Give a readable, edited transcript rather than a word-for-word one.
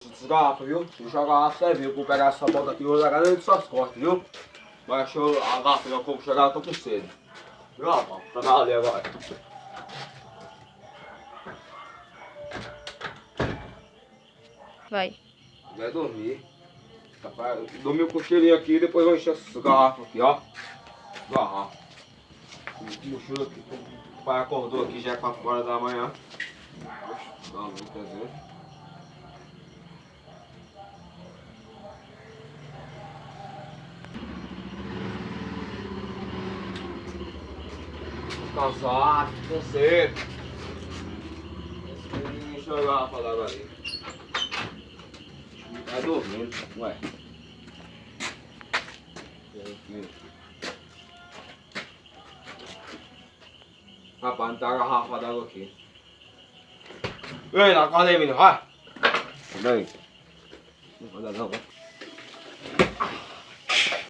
Essas garrafas, viu? Se jogar a garrafa, você viu? Vou pegar essa bota aqui e vou jogar dentro de suas costas, viu? Vai achar a garrafa, eu como chegar, eu tô com sede. Viu, rapaz? Tá ali agora. Vai. Vai dormir. Rapaz, dormir com o cochilinho aqui e depois vou encher essas garrafas aqui, ó. Garrafa. Mochila aqui. O pai acordou aqui já é 4 horas da manhã. Não, quer dizer. Cansado, com sede. Esse menino encheu a garrafa d'água ali. Tá dormindo, ué. Rapaz, não tem a garrafa d'água aqui. Ei, acorda aí, menino, vai. Acorda aí. Não acorda não, vai.